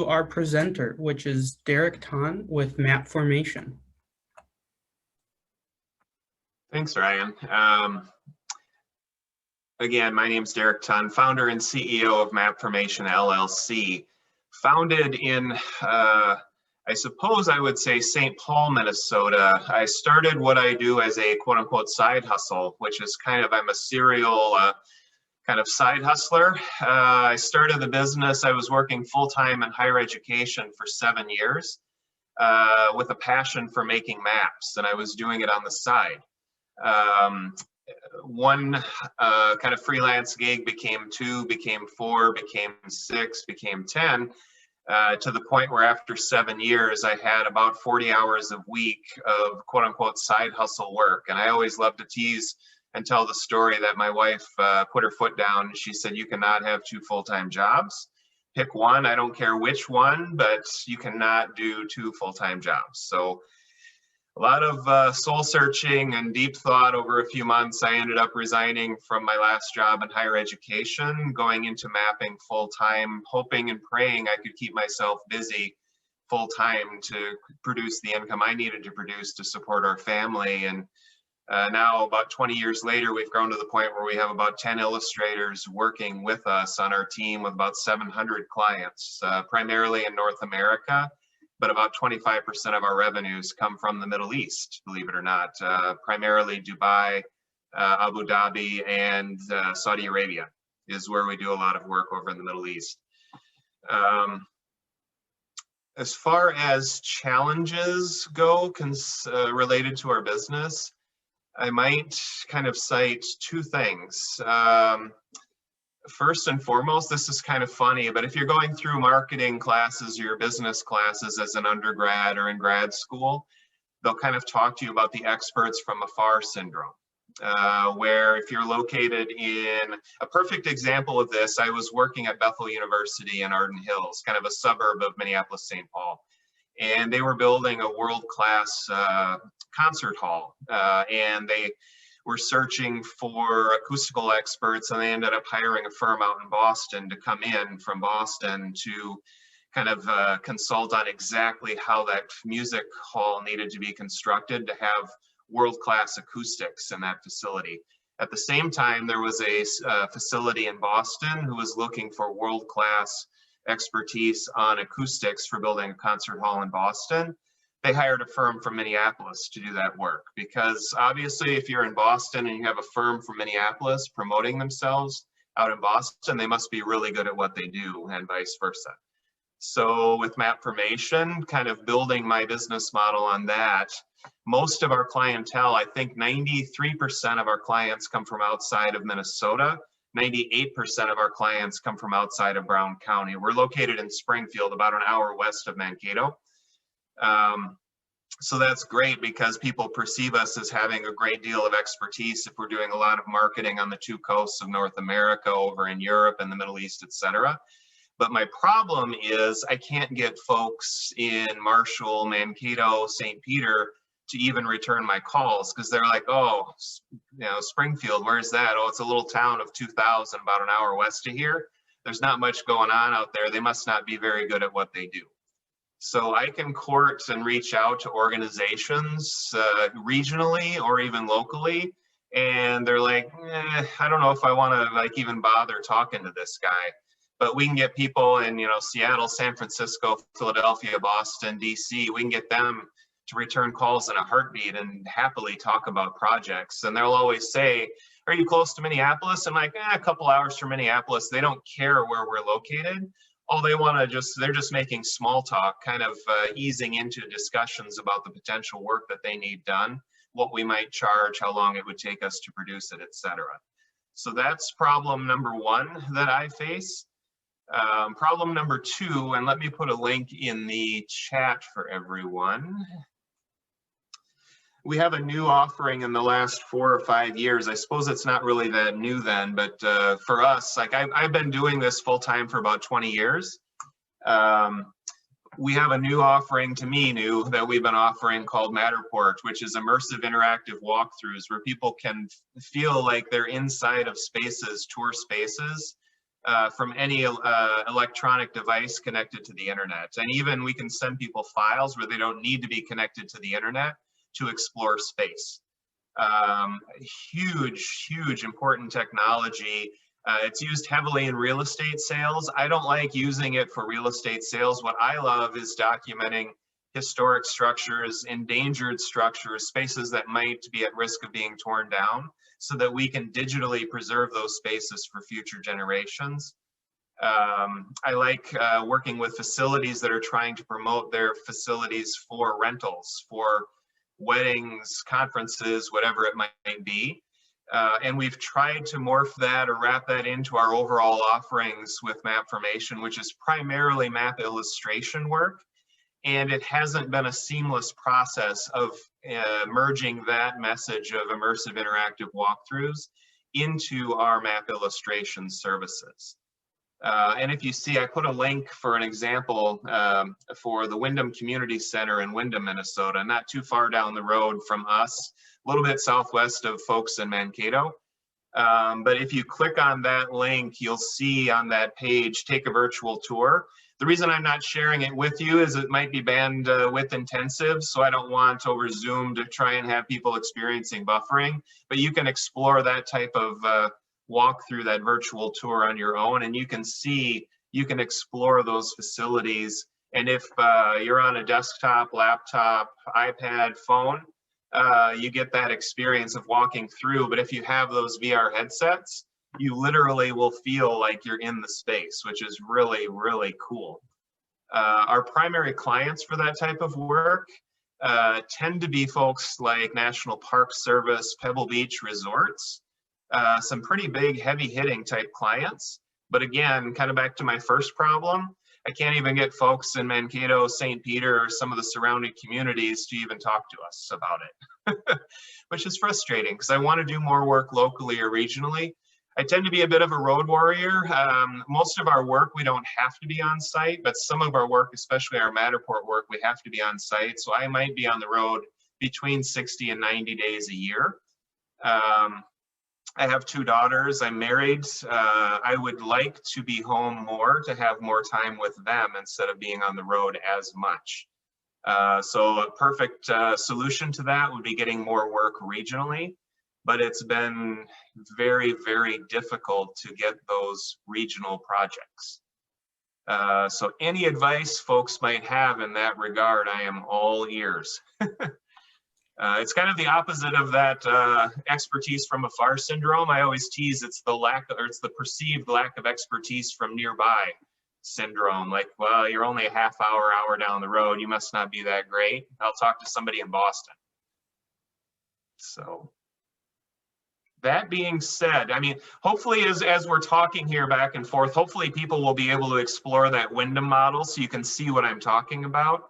our presenter, which is Derek Ton with Mapformation. Thanks, Ryan. Again, my name is Derek Ton, founder and CEO of Mapformation LLC. Founded in, I suppose I would say St. Paul, Minnesota. I started what I do as a quote unquote side hustle, which is I'm a serial kind of side hustler. I started the business, I was working full-time in higher education for 7 years with a passion for making maps, and I was doing it on the side. One kind of freelance gig became 2, became 4, became 6, became 10, to the point where after 7 years, I had about 40 hours a week of quote unquote side hustle work. And I always love to tease and tell the story that my wife put her foot down. She said, "You cannot have 2 full-time jobs. Pick one, I don't care which one, but you cannot do 2 full-time jobs." So a lot of soul searching and deep thought over a few months. I ended up resigning from my last job in higher education, going into mapping full-time, hoping and praying I could keep myself busy full-time to produce the income I needed to produce to support our family. And now about 20 years later, we've grown to the point where we have about 10 illustrators working with us on our team with about 700 clients, primarily in North America. But about 25% of our revenues come from the Middle East, believe it or not, primarily Dubai, Abu Dhabi, and Saudi Arabia is where we do a lot of work over in the Middle East. As far as challenges go related to our business, I might kind of cite 2 things. First and foremost, this is kind of funny, but if you're going through marketing classes or your business classes as an undergrad or in grad school, they'll kind of talk to you about the experts from afar syndrome, where if you're located in a perfect example of this, I was working at Bethel University in Arden Hills, kind of a suburb of Minneapolis, St. Paul, and they were building a world-class concert hall, and they were searching for acoustical experts, and they ended up hiring a firm out in Boston to come in from Boston to kind of consult on exactly how that music hall needed to be constructed to have world-class acoustics in that facility. At the same time, there was a facility in Boston who was looking for world-class expertise on acoustics for building a concert hall in Boston. They hired a firm from Minneapolis to do that work, because obviously if you're in Boston and you have a firm from Minneapolis promoting themselves out in Boston, they must be really good at what they do, and vice versa. So with Mapformation, kind of building my business model on that, most of our clientele, I think 93% of our clients come from outside of Minnesota. 98% of our clients come from outside of Brown County. We're located in Springfield, about an hour west of Mankato. So that's great because people perceive us as having a great deal of expertise if we're doing a lot of marketing on the 2 coasts of North America, over in Europe and the Middle East, etc. But my problem is I can't get folks in Marshall, Mankato, St. Peter to even return my calls, because they're like, "Oh, you know, Springfield, where's that? Oh, it's a little town of 2,000, about an hour west of here. There's not much going on out there. They must not be very good at what they do." So I can court and reach out to organizations regionally or even locally, and they're like, I don't know if I want to even bother talking to this guy. But we can get people in, Seattle, San Francisco, Philadelphia, Boston, DC. We can get them to return calls in a heartbeat and happily talk about projects. And they'll always say, "Are you close to Minneapolis?" I'm like, a couple hours from Minneapolis. They don't care where we're located. All they want to they're just making small talk, kind of easing into discussions about the potential work that they need done, what we might charge, how long it would take us to produce it, etc. So that's problem number 1 that I face. Problem number 2, and let me put a link in the chat for everyone. We have a new offering in the last 4 or 5 years. I suppose it's not really that new then, but for us, like I've been doing this full time for about 20 years. We have a new offering, to me new, that we've been offering called Matterport, which is immersive interactive walkthroughs where people can feel like they're inside of spaces, tour spaces, from any electronic device connected to the internet. And even we can send people files where they don't need to be connected to the internet to explore space. Huge, important technology. It's used heavily in real estate sales. I don't like using it for real estate sales. What I love is documenting historic structures, endangered structures, spaces that might be at risk of being torn down, so that we can digitally preserve those spaces for future generations. I like working with facilities that are trying to promote their facilities for rentals, for weddings, conferences, whatever it might be. And we've tried to morph that or wrap that into our overall offerings with mapformation, which is primarily map illustration work. And it hasn't been a seamless process of merging that message of immersive interactive walkthroughs into our map illustration services. And if you see, I put a link for an example for the Wyndham Community Center in Wyndham, Minnesota, not too far down the road from us, a little bit southwest of folks in Mankato. But if you click on that link, you'll see on that page, take a virtual tour. The reason I'm not sharing it with you is it might be bandwidth intensive, so I don't want over Zoom to try and have people experiencing buffering, but you can explore that type of walk through that virtual tour on your own, and you can see, you can explore those facilities. And if you're on a desktop, laptop, iPad, phone, you get that experience of walking through. But if you have those VR headsets, you literally will feel like you're in the space, which is really cool. Our primary clients for that type of work tend to be folks like National Park Service, Pebble Beach Resorts, some pretty big heavy hitting type clients. But again, kind of back to my first problem, I can't even get folks in Mankato, St. Peter, or some of the surrounding communities to even talk to us about it, which is frustrating because I want to do more work locally or regionally. I tend to be a bit of a road warrior. Most of our work, we don't have to be on site, but some of our work, especially our Matterport work, we have to be on site. So I might be on the road between 60 and 90 days a year. I have 2 daughters. I'm married. I would like to be home more, to have more time with them instead of being on the road as much. So a perfect solution to that would be getting more work regionally. But it's been very difficult to get those regional projects. So any advice folks might have in that regard, I am all ears. It's kind of the opposite of that expertise from afar syndrome. I always tease it's the lack, or it's the perceived lack of expertise from nearby syndrome. Like, well, you're only a half hour down the road. You must not be that great. I'll talk to somebody in Boston. So. That being said, I mean, hopefully as we're talking here back and forth, hopefully people will be able to explore that Wyndham model so you can see what I'm talking about.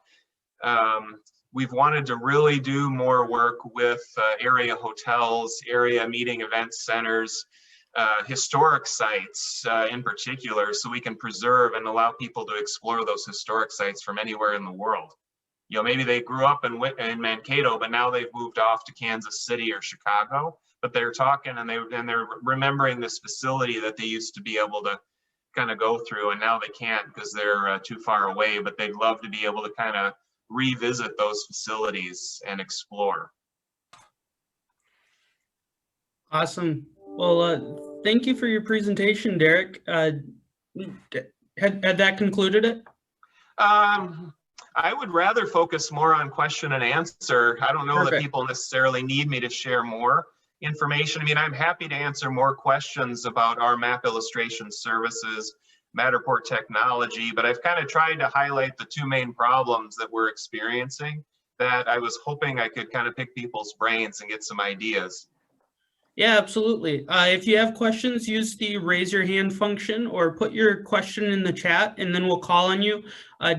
We've wanted to really do more work with area hotels, area meeting event centers, historic sites in particular, so we can preserve and allow people to explore those historic sites from anywhere in the world. You know, maybe they grew up in Mankato, but now they've moved off to Kansas City or Chicago. But they're talking and they're remembering this facility that they used to be able to kind of go through, and now they can't because they're too far away, but they'd love to be able to kind of revisit those facilities and explore. Awesome. Well, thank you for your presentation, Derek. Had that concluded it? I would rather focus more on question and answer. I don't know Perfect. that people necessarily need me to share more information. I mean, I'm happy to answer more questions about our map illustration services, Matterport technology, but I've kind of tried to highlight the 2 main problems that we're experiencing that I was hoping I could kind of pick people's brains and get some ideas. Yeah, absolutely. If you have questions, use the raise your hand function or put your question in the chat and then we'll call on you.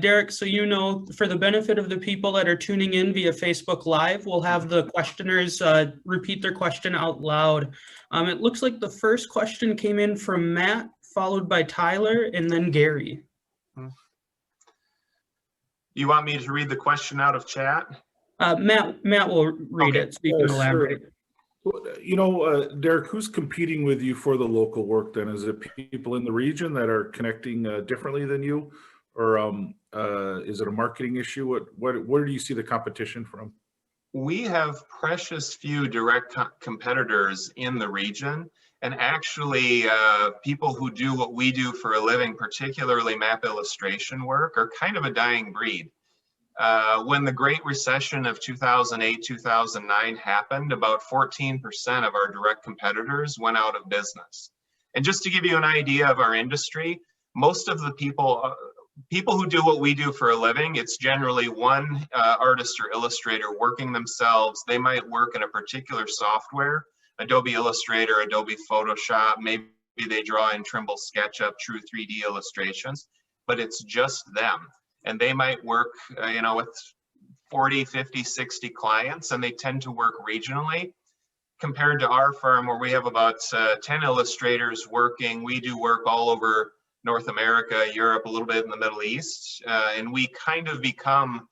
Derek, so you know, for the benefit of the people that are tuning in via Facebook Live, we'll have the questioners repeat their question out loud. It looks like the first question came in from Matt, followed by Tyler, and then Gary. You want me to read the question out of chat? Matt will read Okay. it so you can elaborate. Well, Derek, who's competing with you for the local work then? Is it people in the region that are connecting differently than you? Or is it a marketing issue? Where do you see the competition from? We have precious few direct competitors in the region. And actually, people who do what we do for a living, particularly map illustration work, are kind of a dying breed. When the Great Recession of 2008, 2009 happened, about 14% of our direct competitors went out of business. And just to give you an idea of our industry, most of the people who do what we do for a living, it's generally one artist or illustrator working themselves. They might work in a particular software, Adobe Illustrator, Adobe Photoshop, maybe they draw in Trimble SketchUp, True 3D illustrations, but it's just them. And they might work, with 40, 50, 60 clients, and they tend to work regionally. Compared to our firm, where we have about 10 illustrators working, we do work all over North America, Europe, a little bit in the Middle East, and we kind of become,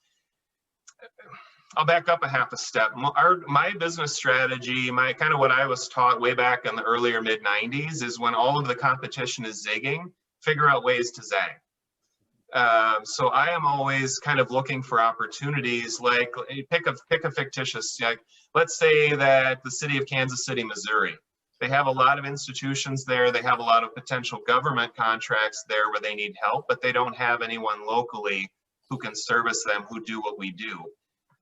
I'll back up a half a step. My business strategy, kind of what I was taught way back in the earlier mid 90s is when all of the competition is zigging, figure out ways to zag. So I am always kind of looking for opportunities, like pick a fictitious, like let's say that the city of Kansas City, Missouri, they have a lot of institutions there. They have a lot of potential government contracts there where they need help, but they don't have anyone locally who can service them who do what we do.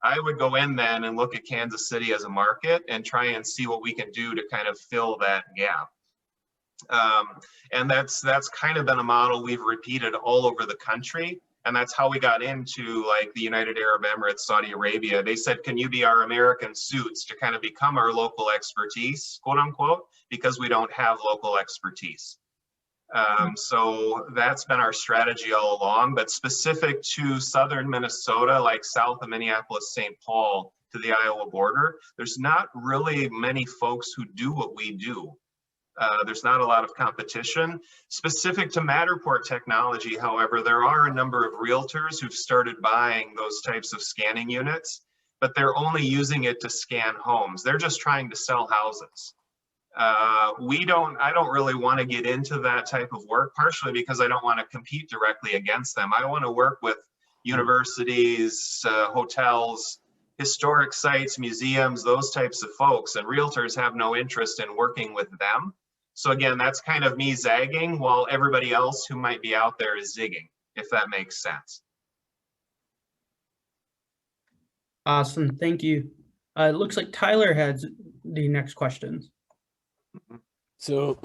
I would go in then and look at Kansas City as a market and try and see what we can do to kind of fill that gap. And that's kind of been a model we've repeated all over the country. And that's how we got into like the United Arab Emirates, Saudi Arabia. They said, can you be our American suits to kind of become our local expertise, quote unquote, because we don't have local expertise. So that's been our strategy all along, but specific to southern Minnesota, like south of Minneapolis, St. Paul to the Iowa border, there's not really many folks who do what we do. There's not a lot of competition. Specific to Matterport technology, however, there are a number of realtors who've started buying those types of scanning units, but they're only using it to scan homes. They're just trying to sell houses. I don't really want to get into that type of work, partially because I don't want to compete directly against them. I want to work with universities, hotels, historic sites, museums, those types of folks, and realtors have no interest in working with them. So again, that's kind of me zagging while everybody else who might be out there is zigging, if that makes sense. Awesome, thank you. It looks like Tyler has the next questions. So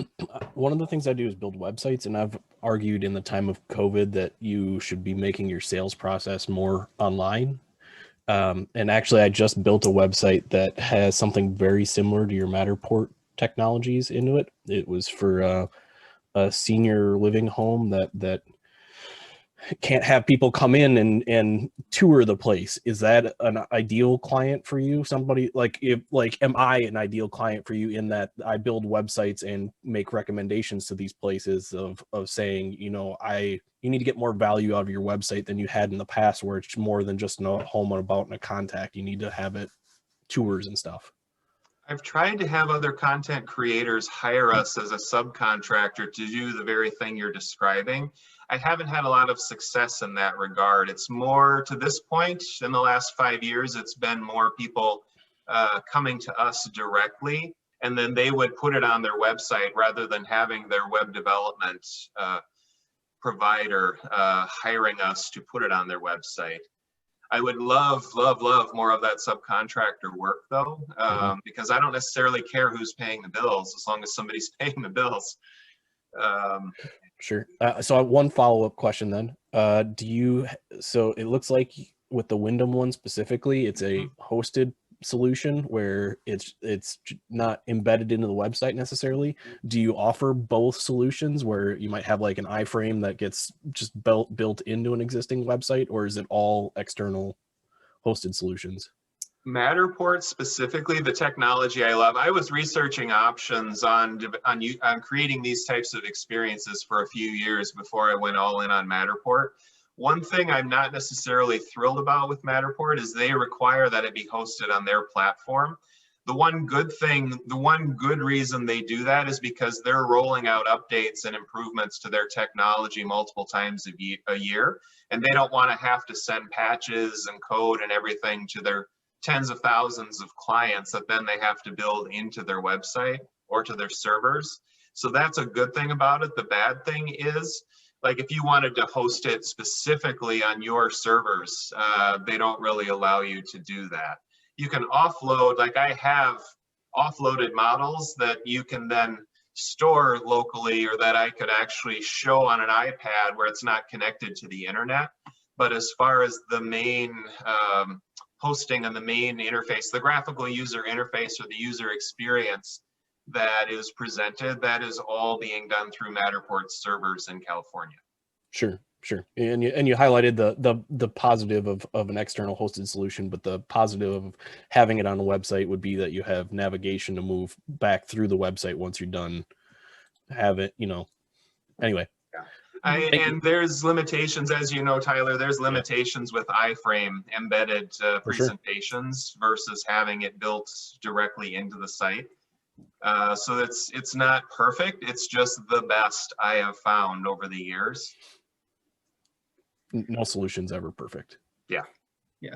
one of the things I do is build websites, and I've argued in the time of COVID that you should be making your sales process more online. And actually, I just built a website that has something very similar to your Matterport technologies into it. It was for a senior living home that can't have people come in and tour the place. Is that an ideal client for you? Somebody am I an ideal client for you in that I build websites and make recommendations to these places of saying, you need to get more value out of your website than you had in the past, where it's more than just a home, about, and a contact. You need to have it tours and stuff. I've tried to have other content creators hire us as a subcontractor to do the very thing you're describing. I haven't had a lot of success in that regard. It's more, to this point, in the last 5 years, it's been more people coming to us directly, and then they would put it on their website rather than having their web development provider hiring us to put it on their website. I would love more of that subcontractor work though, because I don't necessarily care who's paying the bills as long as somebody's paying the bills. Sure. So one follow-up question then. So it looks like with the Wyndham one specifically, it's a hosted solution where it's not embedded into the website necessarily. Do you offer both solutions where you might have like an iframe that gets just built into an existing website, or is it all external hosted solutions? Matterport specifically, the technology I love. I was researching options on creating these types of experiences for a few years before I went all in on Matterport. One thing I'm not necessarily thrilled about with Matterport is they require that it be hosted on their platform. The one good thing, the one good reason they do that is because they're rolling out updates and improvements to their technology multiple times a year, and they don't want to have to send patches and code and everything to their tens of thousands of clients that then they have to build into their website or to their servers. So that's a good thing about it. The bad thing is, like, if you wanted to host it specifically on your servers, they don't really allow you to do that. You can offload, like I have offloaded models that you can then store locally, or that I could actually show on an iPad where it's not connected to the internet. But as far as the main hosting and the main interface, the graphical user interface or the user experience that is presented, that is all being done through Matterport servers in California. Sure. Sure. And you highlighted the positive of an external hosted solution, but the positive of having it on a website would be that you have navigation to move back through the website once you're done. Have it, anyway. And there's limitations, as you know, Tyler, there's limitations with iframe embedded presentations versus having it built directly into the site. So it's not perfect. It's just the best I have found over the years. No solution's ever perfect. Yeah. Yeah.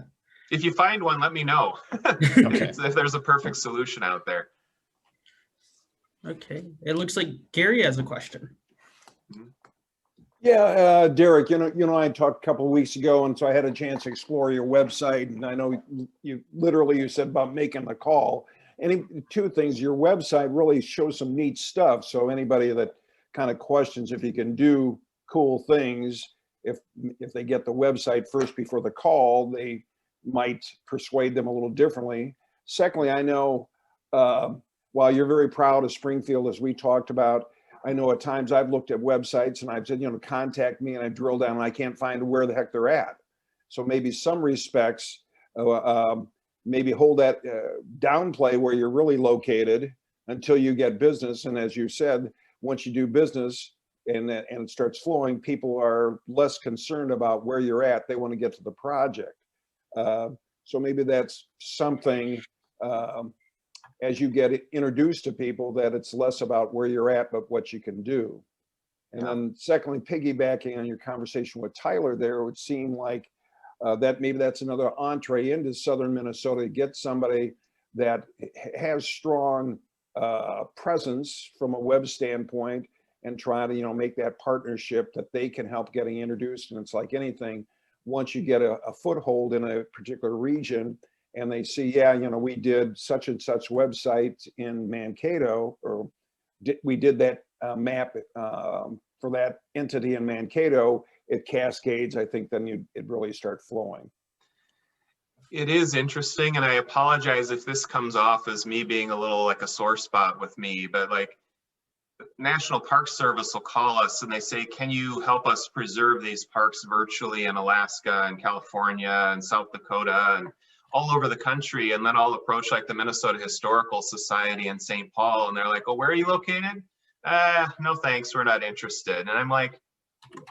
If you find one, let me know. Okay. If there's a perfect solution out there. Okay. It looks like Gary has a question. Yeah, Derek, I talked a couple of weeks ago, and so I had a chance to explore your website, and I know you said about making the call. Two things, your website really shows some neat stuff. So anybody that kind of questions if you can do cool things, if they get the website first before the call, they might persuade them a little differently. Secondly, I know while you're very proud of Springfield, as we talked about, I know at times I've looked at websites and I've said, contact me, and I drill down and I can't find where the heck they're at. So maybe some respects, maybe hold that downplay where you're really located until you get business. And as you said, once you do business, and it starts flowing, people are less concerned about where you're at. They want to get to the project. So maybe that's something as you get introduced to people, that it's less about where you're at, but what you can do. And then secondly, piggybacking on your conversation with Tyler there, it would seem like that maybe that's another entree into southern Minnesota to get somebody that has strong presence from a web standpoint, and try to, make that partnership that they can help getting introduced. And it's like anything, once you get a foothold in a particular region and they see, we did such and such website in Mankato, or we did that map for that entity in Mankato, it cascades, I think then it really start flowing. It is interesting, and I apologize if this comes off as me being a little like a sore spot with me, but like, National Park Service will call us and they say, can you help us preserve these parks virtually in Alaska and California and South Dakota and all over the country? And then I'll approach like the Minnesota Historical Society in St. Paul, and they're like, oh, where are you located? No thanks, we're not interested. And I'm like,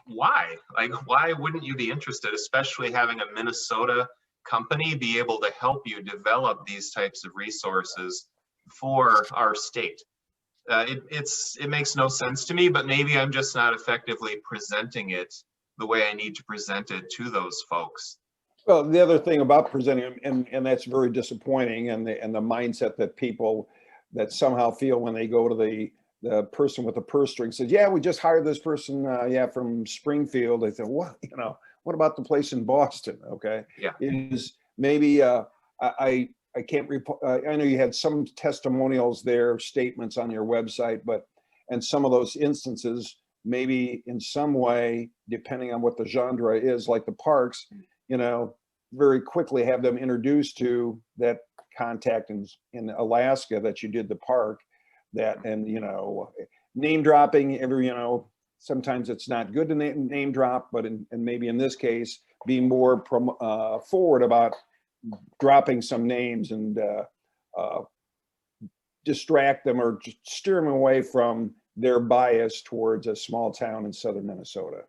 why? Like, why wouldn't you be interested, especially having a Minnesota company be able to help you develop these types of resources for our state? It makes no sense to me, but maybe I'm just not effectively presenting it the way I need to present it to those folks. Well, the other thing about presenting them, and that's very disappointing, and the mindset that people that somehow feel when they go to the person with the purse string says, yeah, we just hired this person, from Springfield. They say, what, what about the place in Boston? Okay. Yeah. Is maybe, I can't, I know you had some testimonials there, statements on your website, and some of those instances, maybe in some way, depending on what the genre is, like the parks, very quickly have them introduced to that contact in Alaska that you did the park, and name dropping sometimes it's not good to name drop, but and maybe in this case, be more forward about dropping some names and distract them or just steer them away from their bias towards a small town in southern Minnesota.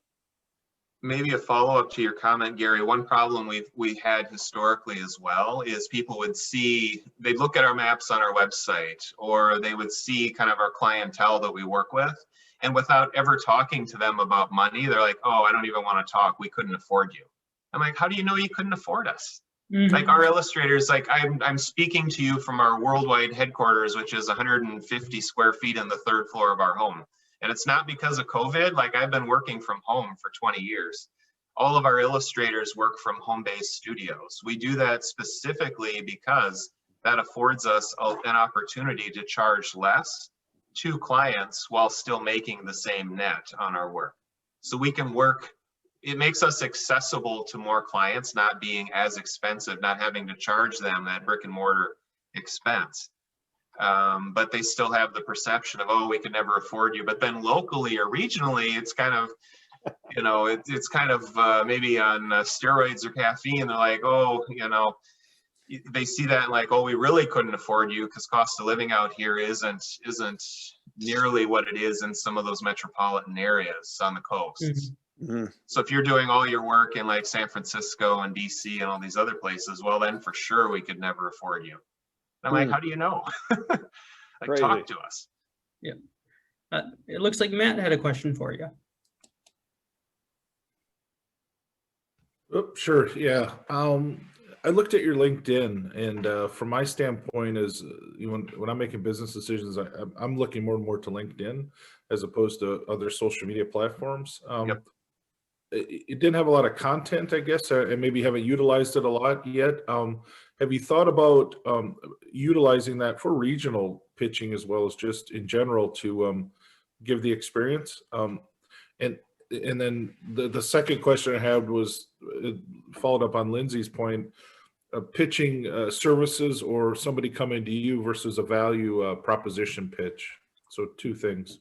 maybe a follow-up to your comment, Gary. One problem we had historically as well is people would see, they'd look at our maps on our website, or they would see kind of our clientele that we work with, and without ever talking to them about money, they're like, oh, I don't even want to talk, we couldn't afford you. I'm like, how do you know you couldn't afford us? Like our illustrators, like I'm speaking to you from our worldwide headquarters, which is 150 square feet on the 3rd floor of our home. And it's not because of COVID. Like, I've been working from home for 20 years. All of our illustrators work from home-based studios. We do that specifically because that affords us an opportunity to charge less to clients while still making the same net on our work. So we can work, it makes us accessible to more clients, not being as expensive, not having to charge them that brick and mortar expense. But they still have the perception of, oh, we could never afford you. But then locally or regionally, it's kind of, you know, it's kind of maybe on steroids or caffeine. They're like, oh, you know, they see that and like, oh, we really couldn't afford you because cost of living out here isn't nearly what it is in some of those metropolitan areas on the coast. So if you're doing all your work in like San Francisco and DC and all these other places, well, then for sure we could never afford you. I'm like, how do you know? Like, talk to us. Yeah. It looks like Matt had a question for you. Oh, sure. Yeah. I looked at your LinkedIn, and from my standpoint, is you know, when I'm making business decisions, I'm looking more and more to LinkedIn as opposed to other social media platforms. Yep. It didn't have a lot of content, I guess, and maybe haven't utilized it a lot yet. Have you thought about utilizing that for regional pitching as well as just in general to give the experience? And then the second question I had was followed up on Lindsay's point, pitching services or somebody coming to you versus a value proposition pitch. So 2 things.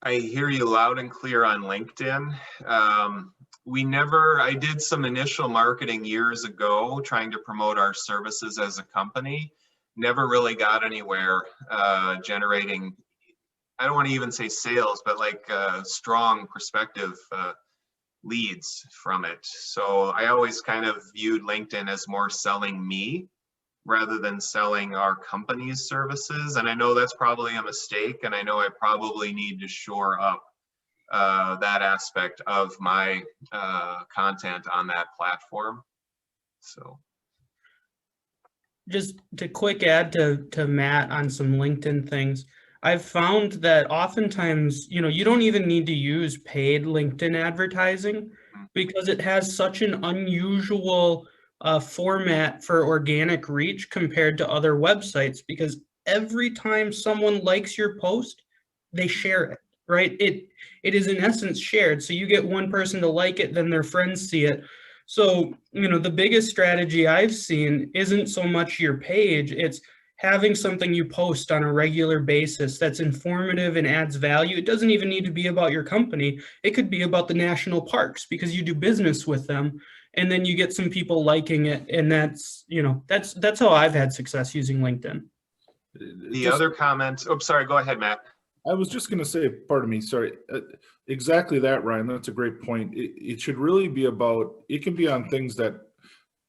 I hear you loud and clear on LinkedIn. I did some initial marketing years ago trying to promote our services as a company. Never really got anywhere generating, I don't want to even say sales, but like strong prospective leads from it. So I always kind of viewed LinkedIn as more selling me rather than selling our company's services. And I know that's probably a mistake, and I know I probably need to shore up that aspect of my content on that platform. So Just to quick add to Matt on some LinkedIn things, I've found that oftentimes, you know, you don't even need to use paid LinkedIn advertising because it has such an unusual format for organic reach compared to other websites, because every time someone likes your post, they share it, right? It is in essence shared. So you get one person to like it, then their friends see it. So, you know, the biggest strategy I've seen isn't so much your page, it's having something you post on a regular basis that's informative and adds value. It doesn't even need to be about your company. It could be about the national parks because you do business with them, and then you get some people liking it. And that's, you know, that's how I've had success using LinkedIn. the other comment, oh, sorry, go ahead, Matt. I was just going to say, pardon me, sorry. Exactly that, Ryan. That's a great point. It should really be about, it can be on things that,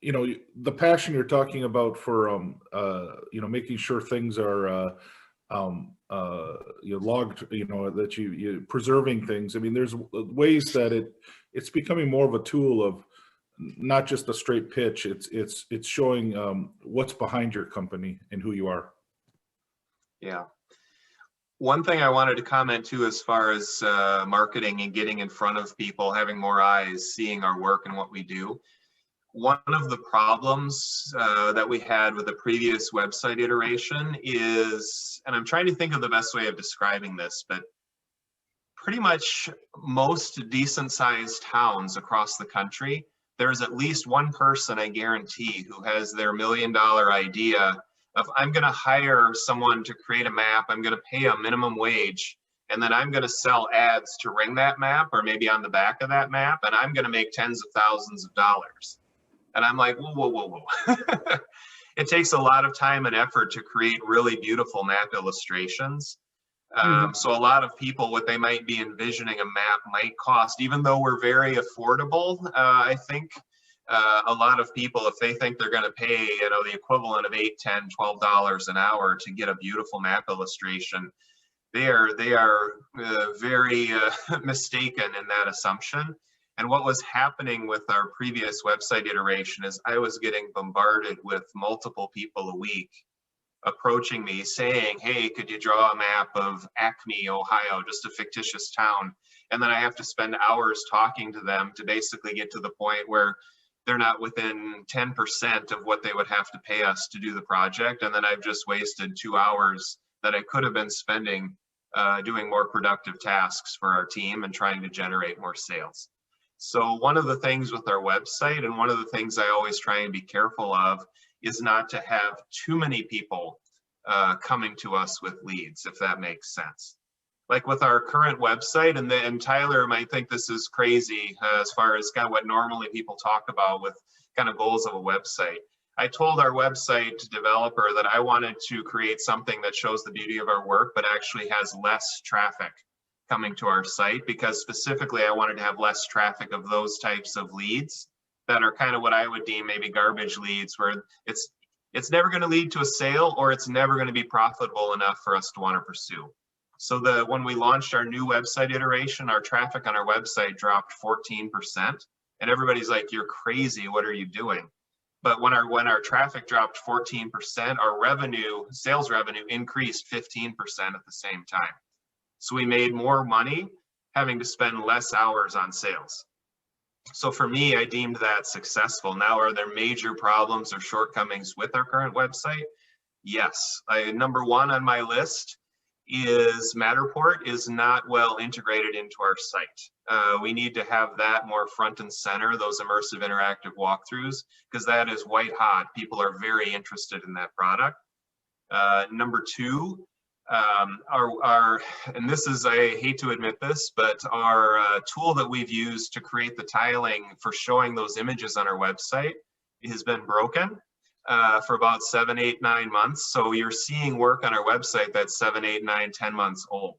you know, the passion you're talking about for, you know, making sure things are, you know, logged, you know, that you preserving things. I mean, there's ways that it's becoming more of a tool of not just a straight pitch. It's showing what's behind your company and who you are. Yeah. One thing I wanted to comment too, as far as marketing and getting in front of people, having more eyes, seeing our work and what we do. One of the problems that we had with the previous website iteration is, and I'm trying to think of the best way of describing this, but pretty much most decent sized towns across the country, there's at least one person, I guarantee, who has their $1 million idea of, I'm going to hire someone to create a map, I'm going to pay a minimum wage, and then I'm going to sell ads to ring that map or maybe on the back of that map, and I'm going to make tens of thousands of dollars. And I'm like, whoa, whoa, whoa, whoa. It takes a lot of time and effort to create really beautiful map illustrations. So a lot of people, what they might be envisioning a map might cost, even though we're very affordable, I think a lot of people, if they think they're going to pay, the equivalent of $8, $10, $12 an hour to get a beautiful map illustration, they are very mistaken in that assumption. And what was happening with our previous website iteration is I was getting bombarded with multiple people a week approaching me saying, hey, could you draw a map of Acme, Ohio, just a fictitious town? And then I have to spend hours talking to them to basically get to the point where they're not within 10% of what they would have to pay us to do the project. And then I've just wasted 2 hours that I could have been spending doing more productive tasks for our team and trying to generate more sales. So one of the things with our website, and one of the things I always try and be careful of, is not to have too many people coming to us with leads, if that makes sense. Like with our current website, and Tyler might think this is crazy as far as kind of what normally people talk about with kind of goals of a website. I told our website developer that I wanted to create something that shows the beauty of our work, but actually has less traffic coming to our site, because specifically I wanted to have less traffic of those types of leads that are kind of what I would deem maybe garbage leads, where it's never going to lead to a sale, or it's never going to be profitable enough for us to want to pursue. So when we launched our new website iteration, our traffic on our website dropped 14%, and everybody's like, you're crazy, what are you doing? But when our traffic dropped 14%, our sales revenue increased 15% at the same time. So we made more money having to spend less hours on sales. So for me, I deemed that successful. Now, are there major problems or shortcomings with our current website? Yes. Number one on my list is Matterport is not well integrated into our site. We need to have that more front and center, those immersive interactive walkthroughs, because that is white hot. People are very interested in that product. Number two, and this is, I hate to admit this, but our tool that we've used to create the tiling for showing those images on our website has been broken for about 7, 8, 9 months. So you're seeing work on our website that's 7, 8, 9, 10 months old.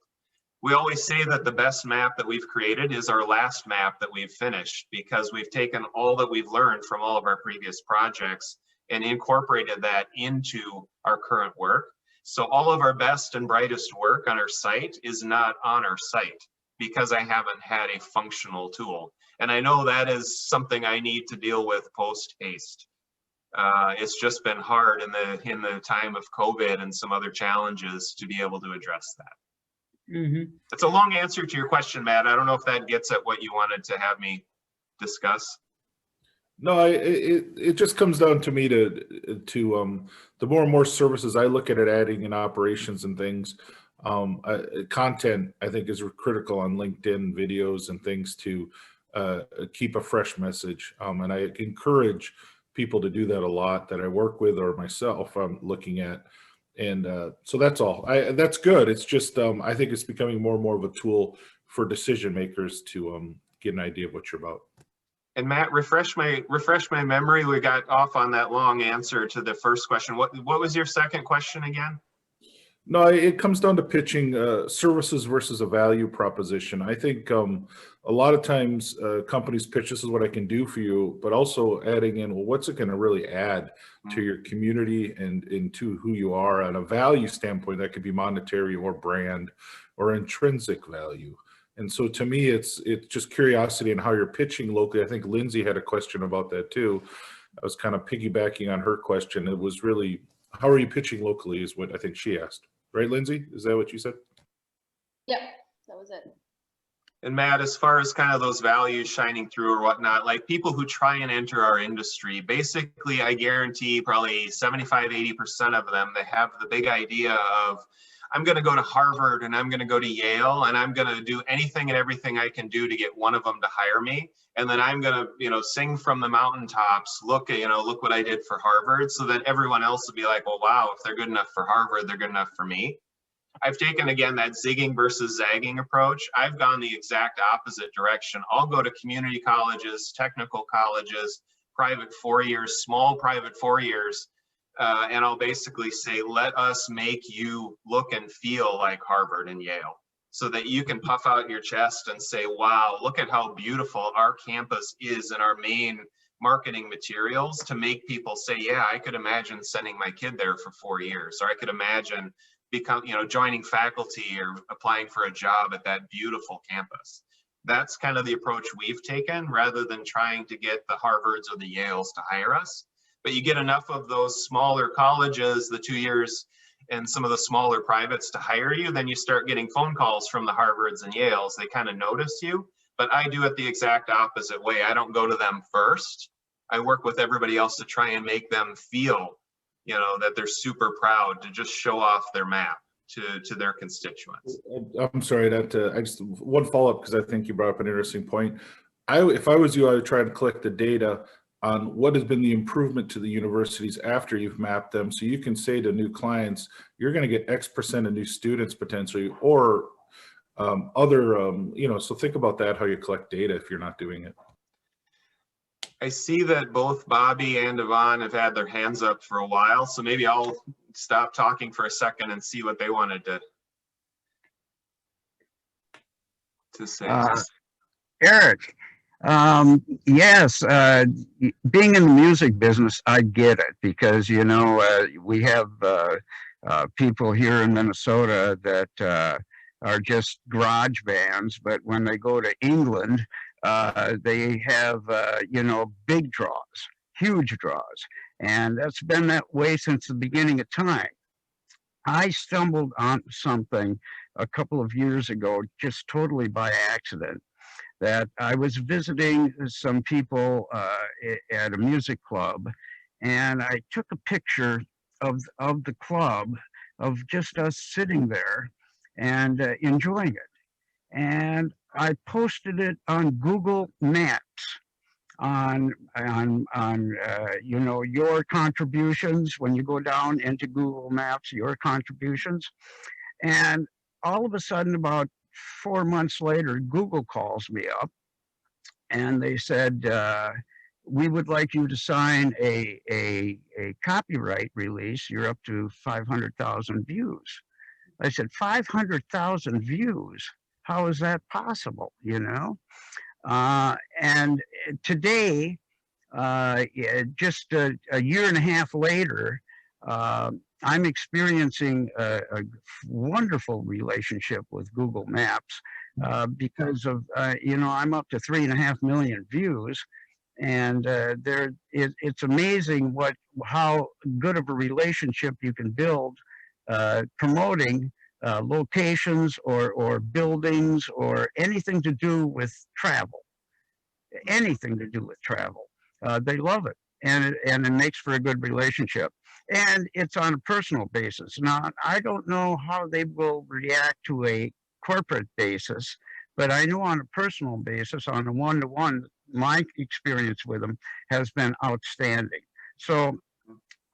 We always say that the best map that we've created is our last map that we've finished, because we've taken all that we've learned from all of our previous projects and incorporated that into our current work. So all of our best and brightest work on our site is not on our site because I haven't had a functional tool. And I know that is something I need to deal with post haste. It's just been hard in the time of COVID and some other challenges to be able to address that. Mm-hmm. It's a long answer to your question, Matt. I don't know if that gets at what you wanted to have me discuss. No, it just comes down to me to the more and more services I look at it adding in operations and things. Content, I think, is critical on LinkedIn videos and things to keep a fresh message. And I encourage people to do that a lot that I work with or myself I'm looking at. And so that's all. That's good. It's just I think it's becoming more and more of a tool for decision makers to get an idea of what you're about. And Matt, refresh my memory. We got off on that long answer to the first question. What was your second question again? No, it comes down to pitching services versus a value proposition. I think a lot of times companies pitch, this is what I can do for you, but also adding in, well, what's it going to really add to your community and into who you are on a value standpoint? That could be monetary or brand or intrinsic value. And so to me, it's just curiosity in how you're pitching locally. I think Lindsay had a question about that too. I was kind of piggybacking on her question. It was really, how are you pitching locally is what I think she asked. Right, Lindsay? Is that what you said? Yep, that was it. And Matt, as far as kind of those values shining through or whatnot, like people who try and enter our industry, basically, I guarantee probably 75, 80% of them, they have the big idea of, I'm going to go to Harvard and I'm going to go to Yale and I'm going to do anything and everything I can do to get one of them to hire me. And then I'm going to, sing from the mountaintops, look what I did for Harvard, so that everyone else will be like, well, wow, if they're good enough for Harvard, they're good enough for me. I've taken, again, that zigging versus zagging approach. I've gone the exact opposite direction. I'll go to community colleges, technical colleges, private 4 years, small private 4 years, And I'll basically say, let us make you look and feel like Harvard and Yale, so that you can puff out your chest and say, wow, look at how beautiful our campus is in our main marketing materials, to make people say, yeah, I could imagine sending my kid there for 4 years, or I could imagine joining faculty or applying for a job at that beautiful campus. That's kind of the approach we've taken, rather than trying to get the Harvards or the Yales to hire us. But you get enough of those smaller colleges, the 2 years, and some of the smaller privates to hire you, then you start getting phone calls from the Harvards and Yales. They kind of notice you, but I do it the exact opposite way. I don't go to them first. I work with everybody else to try and make them feel, that they're super proud to just show off their map to their constituents. I'm sorry, I just one follow-up, because I think you brought up an interesting point. If I was you, I would try to collect the data on what has been the improvement to the universities after you've mapped them, so you can say to new clients, you're going to get X% of new students potentially, or so think about that, how you collect data if you're not doing it. I see that both Bobby and Yvonne have had their hands up for a while, so maybe I'll stop talking for a second and see what they wanted to say. Eric, yes, being in the music business, I get it, because, we have people here in Minnesota that are just garage bands, but when they go to England, they have, big draws, huge draws. And that's been that way since the beginning of time. I stumbled on something a couple of years ago, just totally by accident, that I was visiting some people at a music club, and I took a picture of the club, of just us sitting there and enjoying it. And I posted it on Google Maps on your contributions, when you go down into Google Maps, your contributions. And all of a sudden, about 4 months later, Google calls me up and they said, we would like you to sign a copyright release. You're up to 500,000 views. I said, 500,000 views? How is that possible, And today, just a year and a half later, I'm experiencing a wonderful relationship with Google Maps because of, I'm up to 3.5 million views. And it's amazing how good of a relationship you can build promoting locations or buildings or anything to do with travel. Anything to do with travel. They love it, and it makes for a good relationship. And it's on a personal basis. Now, I don't know how they will react to a corporate basis, but I know on a personal basis, on a one-to-one, my experience with them has been outstanding. So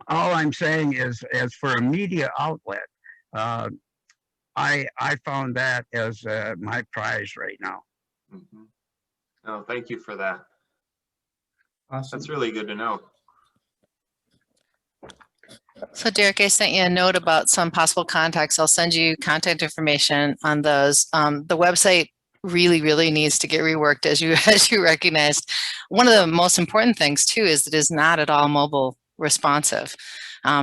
all I'm saying is, as for a media outlet, I found that as my prize right now. Mm-hmm. Oh, thank you for that. Awesome. That's really good to know. So Derek, I sent you a note about some possible contacts. I'll send you contact information on those. The website really needs to get reworked, as you recognized. One of the most important things too is that it is not at all mobile responsive.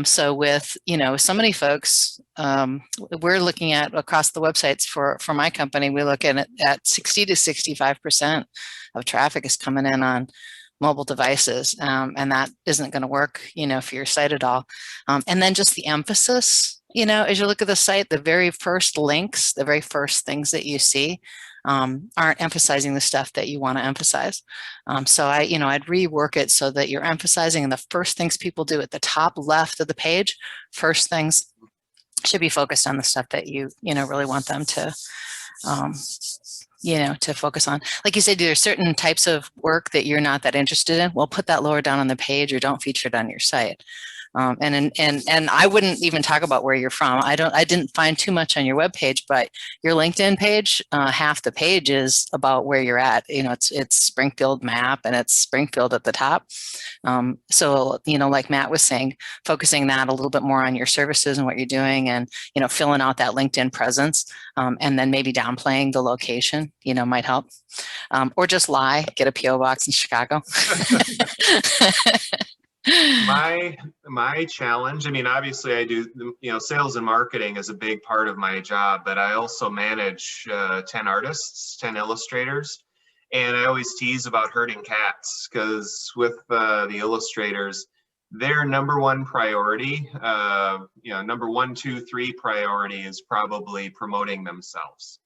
So with, so many folks, we're looking at across the websites for my company, we look at 60 to 65% of traffic is coming in on mobile devices. And that isn't going to work, for your site at all. And then just the emphasis, as you look at the site, the very first links, the very first things that you see aren't emphasizing the stuff that you want to emphasize. So I'd rework it so that you're emphasizing the first things people do at the top left of the page. First things should be focused on the stuff that you really want them to to focus on. Like you said, there are certain types of work that you're not that interested in. Well, put that lower down on the page or don't feature it on your site. And I wouldn't even talk about where you're from. I didn't find too much on your webpage, but your LinkedIn page, half the page is about where you're at. You know, it's Springfield map and it's Springfield at the top. So, you know, like Matt was saying, focusing that a little bit more on your services and what you're doing, and, you know, filling out that LinkedIn presence, and then maybe downplaying the location, you know, might help. Or just lie, get a PO box in Chicago. My challenge, I mean, obviously I do, you know, sales and marketing is a big part of my job, but I also manage 10 artists, 10 illustrators. And I always tease about herding cats, because with the illustrators, their number one priority, you know, number 1, 2, 3 priority is probably promoting themselves.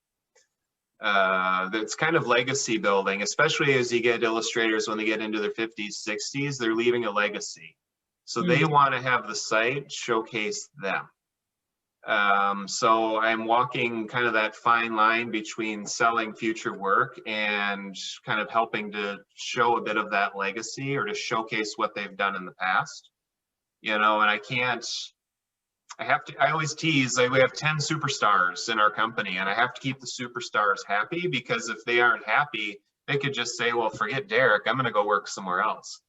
That's kind of legacy building, especially as you get illustrators when they get into their 50s, 60s, they're leaving a legacy. So they want to have the site showcase them. So I'm walking kind of that fine line between selling future work and kind of helping to show a bit of that legacy, or to showcase what they've done in the past, you know. And I always tease, we have 10 superstars in our company, and I have to keep the superstars happy, because if they aren't happy, they could just say, well, forget Derek, I'm going to go work somewhere else.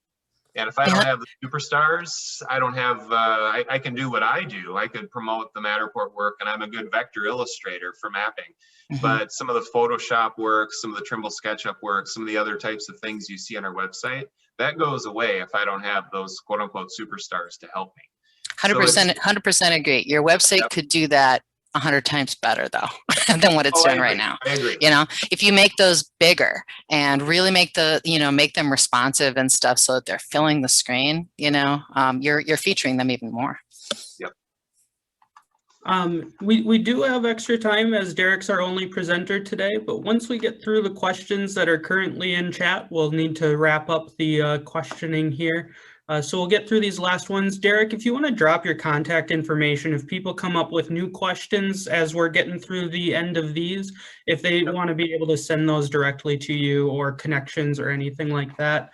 And if I don't have the superstars, I don't have, I can do what I do. I could promote the Matterport work, and I'm a good vector illustrator for mapping. But some of the Photoshop work, some of the Trimble SketchUp work, some of the other types of things you see on our website, that goes away if I don't have those quote unquote superstars to help me. 100% agree. Your website could do that 100 times better though than what it's doing right now. I agree. You know, if you make those bigger and really make make them responsive and stuff, so that they're filling the screen, you know, you're featuring them even more. Yep. We do have extra time, as Derek's our only presenter today, but once we get through the questions that are currently in chat, we'll need to wrap up the questioning here. So we'll get through these last ones. Derek, if you want to drop your contact information, if people come up with new questions as we're getting through the end of these, if they want to be able to send those directly to you, or connections or anything like that.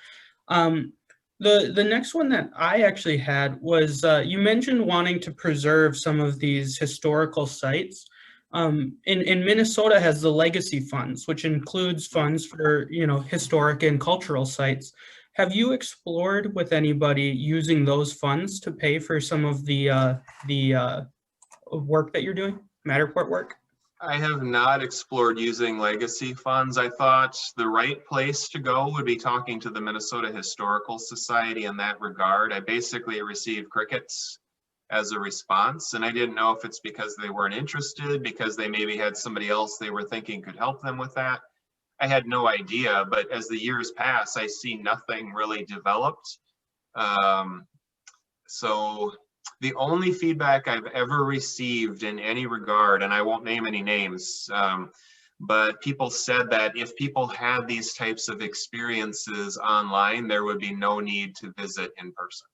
The next one that I actually had was, you mentioned wanting to preserve some of these historical sites. In Minnesota has the legacy funds, which includes funds for, you know, historic and cultural sites. Have you explored with anybody using those funds to pay for some of the work that you're doing, Matterport work? I have not explored using legacy funds. I thought the right place to go would be talking to the Minnesota Historical Society in that regard. I basically received crickets as a response, and I didn't know if it's because they weren't interested, because they maybe had somebody else they were thinking could help them with that. I had no idea, but as the years pass, I see nothing really developed. So the only feedback I've ever received in any regard, and I won't name any names, but people said that if people had these types of experiences online, there would be no need to visit in person.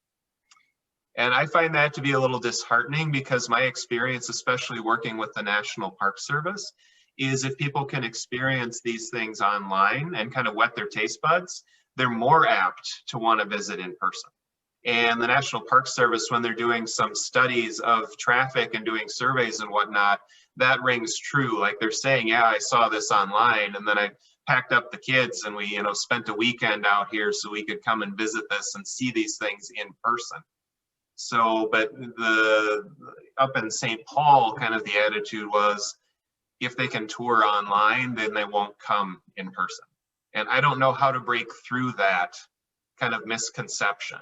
And I find that to be a little disheartening, because my experience, especially working with the National Park Service, is if people can experience these things online and kind of wet their taste buds, they're more apt to want to visit in person. And the National Park Service, when they're doing some studies of traffic and doing surveys and whatnot, that rings true. Like they're saying, yeah, I saw this online, and then I packed up the kids and we, you know, spent a weekend out here so we could come and visit this and see these things in person. So, but up in St. Paul, kind of the attitude was, if they can tour online, then they won't come in person. And I don't know how to break through that kind of misconception.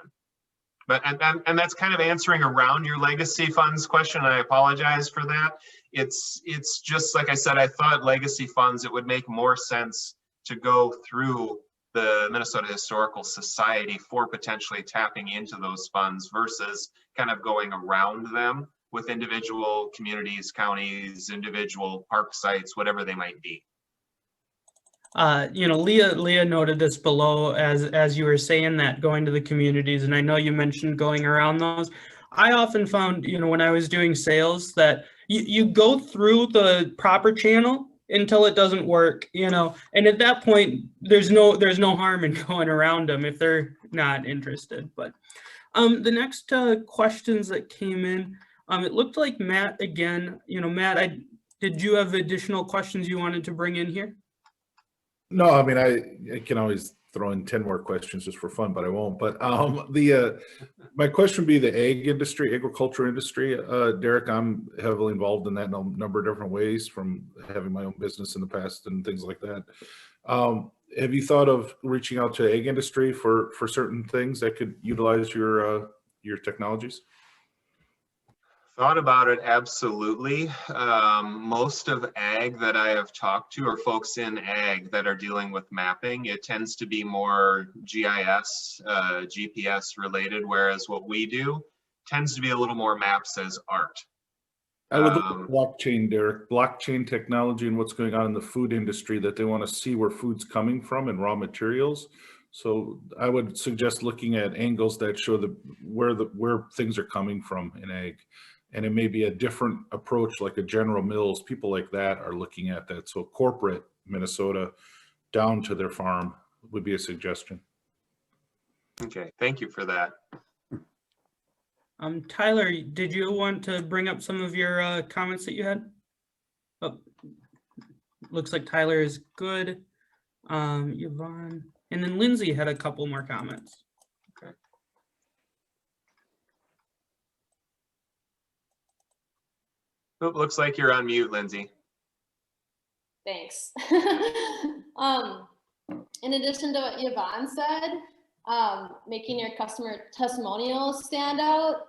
But and that's kind of answering around your legacy funds question. I apologize for that. It's just like I said, I thought legacy funds, it would make more sense to go through the Minnesota Historical Society for potentially tapping into those funds versus kind of going around them with individual communities, counties, individual park sites, whatever they might be. You know, Leah noted this below as you were saying that, going to the communities, and I know you mentioned going around those. I often found, you know, when I was doing sales, that you go through the proper channel until it doesn't work, you know, and at that point, there's no harm in going around them if they're not interested. But The next questions that came in, it looked like Matt again. Matt, did you have additional questions you wanted to bring in here? No, I mean, I can always throw in 10 more questions just for fun, but I won't. But my question would be the agriculture industry. Derek, I'm heavily involved in that in a number of different ways, from having my own business in the past and things like that. Have you thought of reaching out to ag industry for certain things that could utilize your technologies? Thought about it, absolutely. Most of ag that I have talked to are folks in ag that are dealing with mapping. It tends to be more GIS, GPS related, whereas what we do tends to be a little more maps as art. I would look at blockchain, Derek, blockchain technology and what's going on in the food industry, that they want to see where food's coming from and raw materials. So I would suggest looking at angles that show where things are coming from in ag. And it may be a different approach, like a General Mills, people like that are looking at that. So corporate Minnesota down to their farm would be a suggestion. Okay, thank you for that. Tyler, did you want to bring up some of your comments that you had? Oh, looks like Tyler is good. Yvonne, and then Lindsay had a couple more comments. Okay. Oh, looks like you're on mute, Lindsay. Thanks. In addition to what Yvonne said, making your customer testimonials stand out,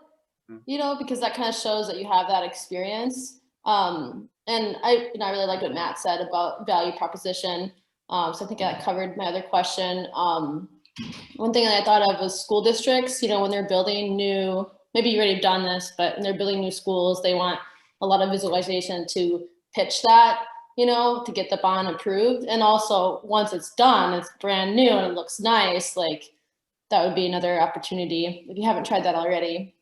because that kind of shows that you have that experience. And I really like what Matt said about value proposition. So I think that covered my other question. One thing that I thought of was school districts, when they're building new, maybe you already have done this, but when they're building new schools, they want a lot of visualization to pitch that, to get the bond approved. And also once it's done, it's brand new and it looks nice, like that would be another opportunity if you haven't tried that already.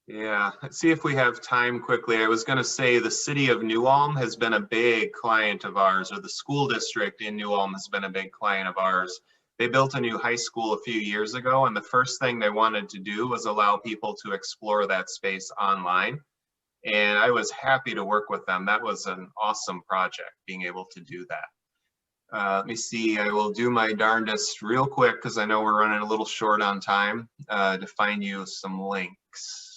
Yeah, let's see if we have time quickly. I was going to say the city of New Ulm has been a big client of ours, or the school district in New Ulm has been a big client of ours. They built a new high school a few years ago, and the first thing they wanted to do was allow people to explore that space online. And I was happy to work with them. That was an awesome project, being able to do that. Let me see, I will do my darndest real quick because I know we're running a little short on time to find you some links.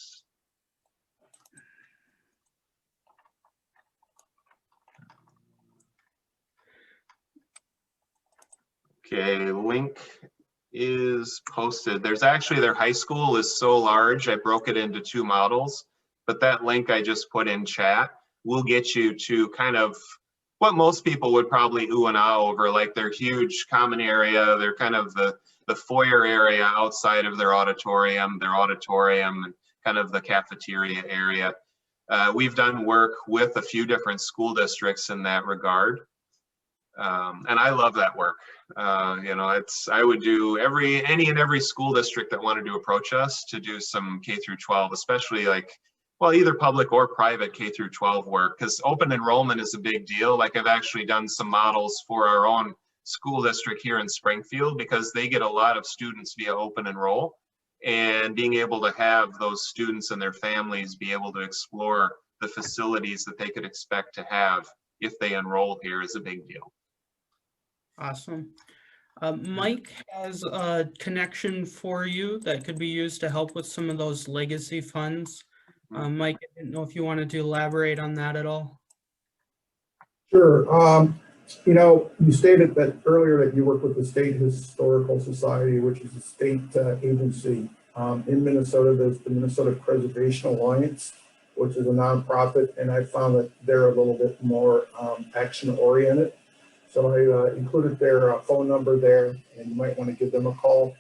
Okay, link is posted. There's actually, their high school is so large, I broke it into 2 models, but that link I just put in chat will get you to kind of what most people would probably ooh and ah over, like their huge common area, they're kind of the foyer area outside of their auditorium, and kind of the cafeteria area. We've done work with a few different school districts in that regard. And I love that work. I would do any and every school district that wanted to approach us to do some K through 12, especially like, well, either public or private K through 12 work, because open enrollment is a big deal. Like I've actually done some models for our own school district here in Springfield, because they get a lot of students via open enroll, and being able to have those students and their families be able to explore the facilities that they could expect to have if they enroll here is a big deal. Awesome. Mike has a connection for you that could be used to help with some of those legacy funds. Mike, I didn't know if you wanted to elaborate on that at all. Sure. You stated that earlier that you work with the State Historical Society, which is a state agency. In Minnesota, there's the Minnesota Preservation Alliance, which is a nonprofit, and I found that they're a little bit more action-oriented. So I included their phone number there, and you might want to give them a call.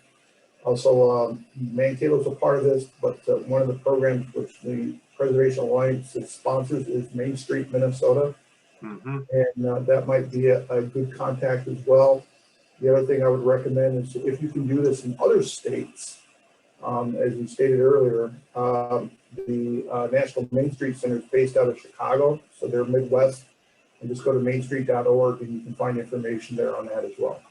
Also, Mankato's a part of this, but one of the programs which the Preservation Alliance sponsors is Main Street, Minnesota. And that might be a good contact as well. The other thing I would recommend is if you can do this in other states, as you stated earlier, the National Main Street Center is based out of Chicago, so they're Midwest. And just go to mainstreet.org and you can find information there on that as well.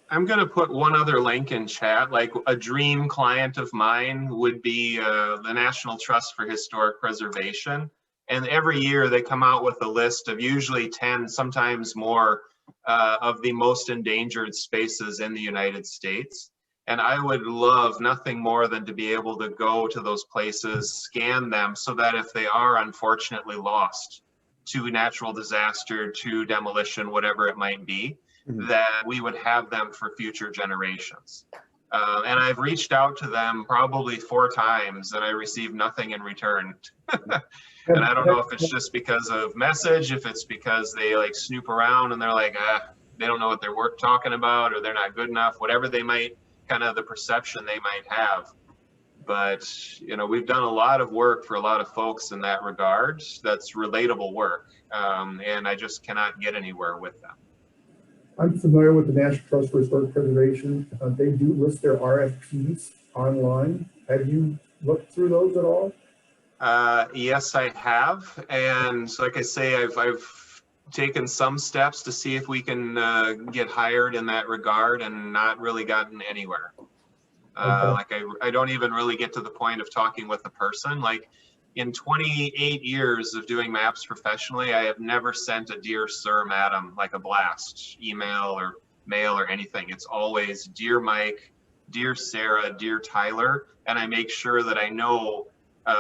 I'm going to put one other link in chat. Like a dream client of mine would be the National Trust for Historic Preservation. And every year they come out with a list of usually 10, sometimes more, of the most endangered spaces in the United States. And I would love nothing more than to be able to go to those places, scan them, so that if they are unfortunately lost to natural disaster, to demolition, whatever it might be, that we would have them for future generations. And I've reached out to them probably 4 times and I received nothing in return. And I don't know if it's just because of message, if it's because they like snoop around and they're like, they don't know what they're talking about, or they're not good enough, whatever they might, kind of the perception they might have. But, you know, we've done a lot of work for a lot of folks in that regard. That's relatable work. And I just cannot get anywhere with them. I'm familiar with the National Trust for Historic Preservation. They do list their RFPs online. Have you looked through those at all? Yes, I have. And like I say, I've taken some steps to see if we can get hired in that regard, and not really gotten anywhere. Okay. Like I don't even really get to the point of talking with a person. Like in 28 years of doing maps professionally, I have never sent a dear sir, madam, like a blast email or mail or anything. It's always dear Mike, dear Sarah, dear Tyler. And I make sure that I know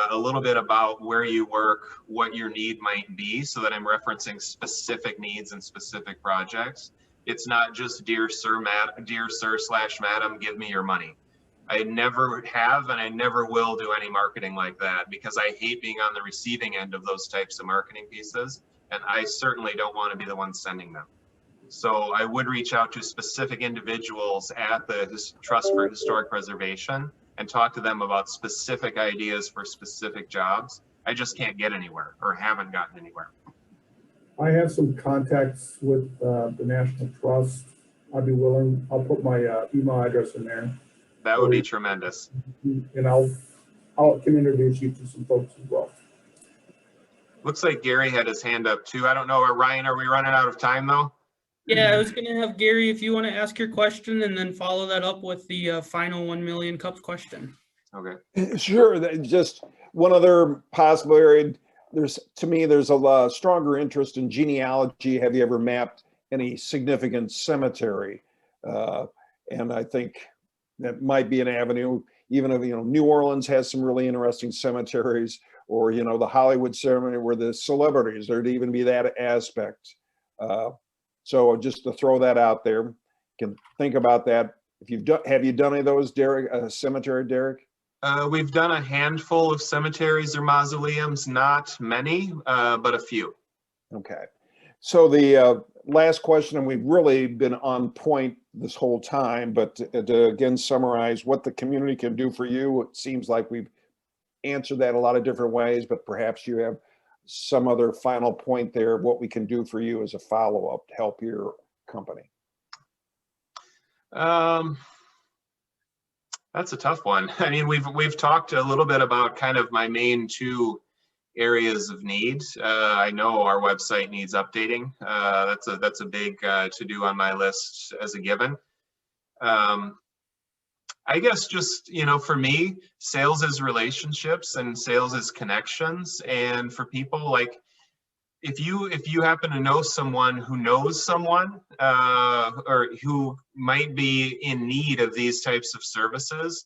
a little bit about where you work, what your need might be, so that I'm referencing specific needs and specific projects. It's not just dear sir, dear sir / madam, give me your money. I never have, and I never will do any marketing like that, because I hate being on the receiving end of those types of marketing pieces. And I certainly don't want to be the one sending them. So I would reach out to specific individuals at the Trust for Historic Preservation and talk to them about specific ideas for specific jobs. I just can't get anywhere, or haven't gotten anywhere. I have some contacts with the National Trust. I'd be willing, I'll put my email address in there. That would be tremendous. And I can introduce you to some folks as well. Looks like Gary had his hand up too. I don't know, Ryan, are we running out of time though? Yeah, I was going to have Gary, if you want to ask your question and then follow that up with the final 1 million cups question. Okay. Sure. Just one other possible area. To me, there's a lot stronger interest in genealogy. Have you ever mapped any significant cemetery? And I think that might be an avenue. Even if, New Orleans has some really interesting cemeteries, or, the Hollywood cemetery where the celebrities, there'd even be that aspect. So just to throw that out there, you can think about that. Have you done any of those, Derek? Cemetery, Derek? We've done a handful of cemeteries or mausoleums, not many, but a few. Okay. So the last question, and we've really been on point this whole time, but to again summarize what the community can do for you, it seems like we've answered that a lot of different ways, but perhaps you have some other final point there, what we can do for you as a follow-up to help your company. That's a tough one. I mean, we've talked a little bit about kind of my main 2 areas of need. I know our website needs updating. That's a big to-do on my list as a given. I guess just, for me, sales is relationships and sales is connections. And for people, like, if you happen to know someone who knows someone or who might be in need of these types of services,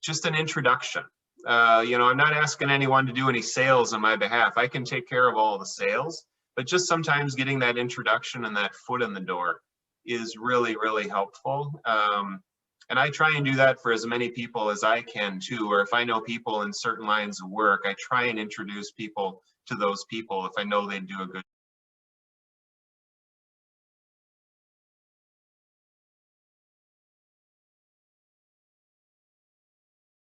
just an introduction. I'm not asking anyone to do any sales on my behalf. I can take care of all the sales, but just sometimes getting that introduction and that foot in the door is really, really helpful. And I try and do that for as many people as I can too, or if I know people in certain lines of work, I try and introduce people to those people if I know they do a good